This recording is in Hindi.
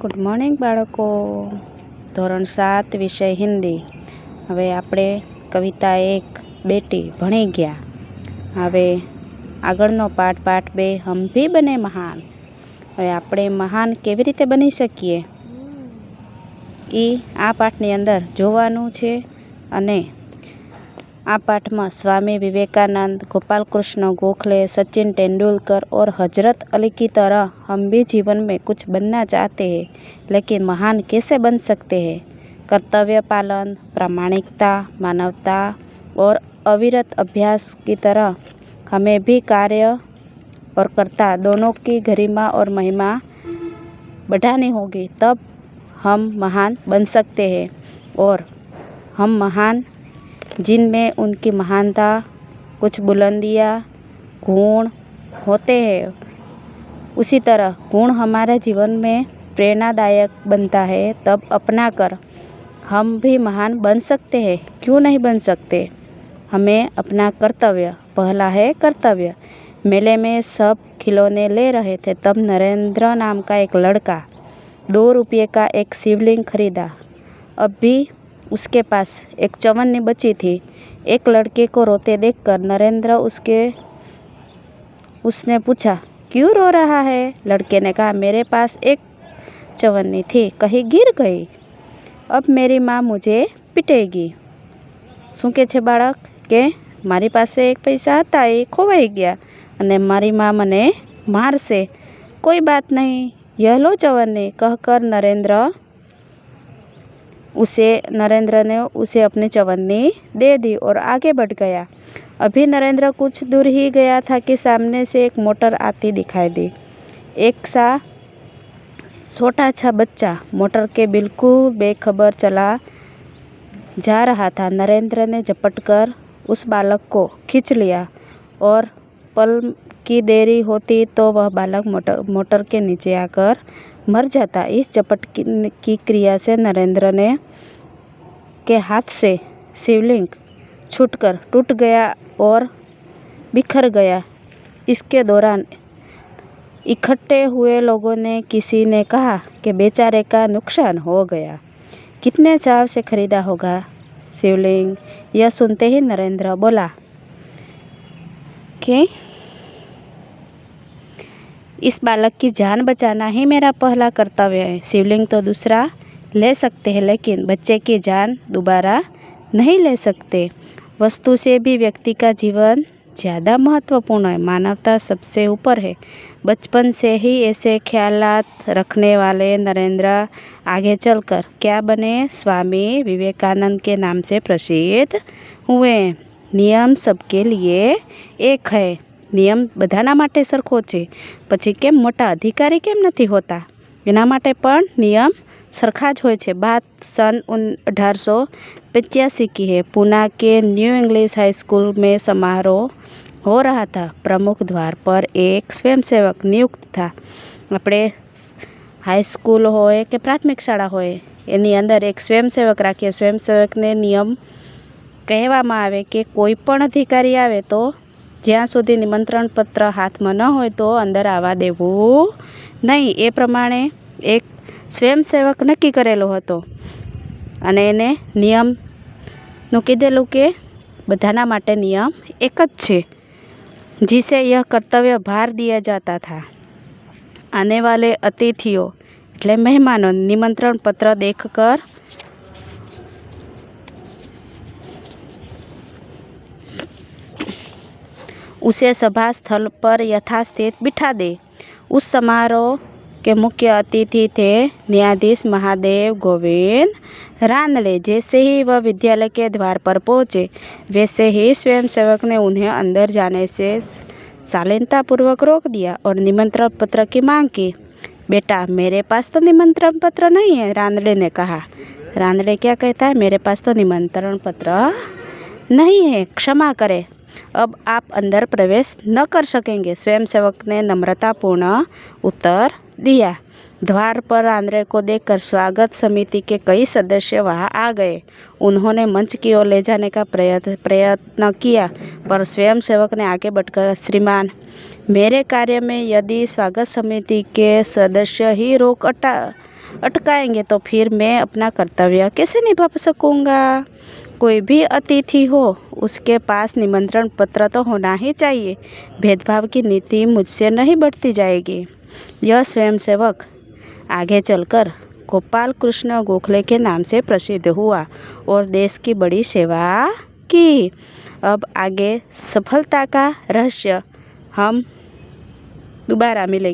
ગુડ મોર્નિંગ બાળકો. ધોરણ 7 વિષય હિન્દી. હવે આપણે કવિતા 1 બેટી ભણી ગયા. હવે આગળનો પાઠ 2 હમ ભી બને મહાન. હવે આપણે મહાન કેવી રીતે બની શકીએ એ આ પાઠની અંદર જોવાનું છે. અને આ પાઠમાં स्वामी विवेकानंद, गोपाल कृष्ण गोखले, सचिन तेंदुलकर और हजरत अली की तरह हम भी जीवन में कुछ बनना चाहते हैं, लेकिन महान कैसे बन सकते हैं। कर्तव्य पालन, प्रामाणिकता, मानवता और अविरत अभ्यास की तरह हमें भी कार्य और कर्ता दोनों की गरिमा और महिमा बढ़ानी होगी, तब हम महान बन सकते हैं। और हम महान जिनमें उनकी महानता, कुछ बुलंदियाँ, गुण होते हैं, उसी तरह गुण हमारे जीवन में प्रेरणादायक बनता है, तब अपना कर हम भी महान बन सकते हैं। क्यों नहीं बन सकते। हमें अपना कर्तव्य, पहला है कर्तव्य। मेले में सब खिलौने ले रहे थे, तब नरेंद्र नाम का एक लड़का 2 रुपये का एक शिवलिंग खरीदा। अब भी उसके पास एक चवन्नी बची थी। एक लड़के को रोते देखकर नरेंद्र उसने पूछा, क्यों रो रहा है। लड़के ने कहा, मेरे पास एक चवन्नी थी, कहीं गिर गई, अब मेरी माँ मुझे पीटेगी। શું કહે છે બાળક કે મારી પાસે એક પૈસા હતા, એ ખોવાઈ ગયા અને મારી માँ મને મારશે। कोई बात नहीं, यह लो चवन्नी, कहकर नरेंद्र ने उसे अपनी चवन्नी दे दी और आगे बढ़ गया। अभी नरेंद्र कुछ दूर ही गया था कि सामने से एक मोटर आती दिखाई दी। एक सा छोटा सा बच्चा मोटर के बिल्कुल बेखबर चला जा रहा था। नरेंद्र ने झपट कर उस बालक को खींच लिया और पल की देरी होती तो वह बालक मोटर के नीचे आकर मर जाता। इस झपट की क्रिया से नरेंद्र के हाथ से शिवलिंग छूटकर टूट गया और बिखर गया। इसके दौरान इकट्ठे हुए लोगों ने किसी ने कहा कि बेचारे का नुकसान हो गया, कितने चाव से खरीदा होगा शिवलिंग। यह सुनते ही नरेंद्र बोला कि इस बालक की जान बचाना ही मेरा पहला कर्तव्य है। शिवलिंग तो दूसरा ले सकते हैं, लेकिन बच्चे की जान दोबारा नहीं ले सकते। वस्तु से भी व्यक्ति का जीवन ज़्यादा महत्वपूर्ण है। मानवता सबसे ऊपर है। बचपन से ही ऐसे ख्यालात रखने वाले नरेंद्र आगे चलकर क्या बने, स्वामी विवेकानंद के नाम से प्रसिद्ध हुए। नियम सबके लिए एक है। નિયમ બધાના માટે સરખો છે, પછી કેમ મોટા અધિકારી કેમ નથી હોતા, એના માટે પણ નિયમ સરખા જ હોય છે। बात सन 1885 की है। पूना के न्यू इंग्लिश हाई स्कूल में समारोह हो रहा था। प्रमुख द्वार पर एक स्वयंसेवक नियुक्त था। આપણે હાઈ સ્કૂલ હોય કે પ્રાથમિક શાળા હોય એની અંદર એક સ્વયંસેવક રાખીએ। સ્વયંસેવકને નિયમ કહેવામાં આવે કે કોઈ પણ અધિકારી આવે તો જ્યાં સુધી નિમંત્રણ પત્ર હાથમાં ન હોય તો અંદર આવવા દેવું નહીં, એ પ્રમાણે એક સ્વયંસેવક નક્કી કરેલો હતો અને એને નિયમનું કીધેલું કે બધાના માટે નિયમ એક જ છે, जिसे यह कर्तव्य भार दिया जाता था। आने वाले अतिथियों એટલે મહેમાનો નિમંત્રણ પત્ર देखकर उसे सभा स्थल पर यथास्थित बिठा दे। उस समारोह के मुख्य अतिथि थे न्यायाधीश महादेव गोविंद रानड़े। जैसे ही वह विद्यालय के द्वार पर पहुँचे, वैसे ही स्वयंसेवक ने उन्हें अंदर जाने से शालीनतापूर्वक रोक दिया और निमंत्रण पत्र की मांग की। बेटा, मेरे पास तो निमंत्रण पत्र नहीं है, रानड़े ने कहा। रानड़े क्या कहता है, मेरे पास तो निमंत्रण पत्र नहीं है, क्षमा करें, अब आप अंदर प्रवेश न कर सकेंगे। स्वयंसेवक ने नम्रतापूर्ण उत्तर दिया। द्वार पर आंद्रे को देखकर स्वागत समिति के कई सदस्य वहां आ गए। उन्होंने मंच की ओर ले जाने का प्रयत्न किया, पर स्वयंसेवक ने आगे बढ़कर, श्रीमान, मेरे कार्य में यदि स्वागत समिति के सदस्य ही रोक अटकाएंगे तो फिर मैं अपना कर्तव्य कैसे निभा सकूँगा। कोई भी अतिथि हो उसके पास निमंत्रण पत्र तो होना ही चाहिए। भेदभाव की नीति मुझसे नहीं बढ़ती जाएगी। यह स्वयंसेवक आगे चलकर गोपाल कृष्ण गोखले के नाम से प्रसिद्ध हुआ और देश की बड़ी सेवा की। अब आगे सफलता का रहस्य हम दोबारा मिलेंगे।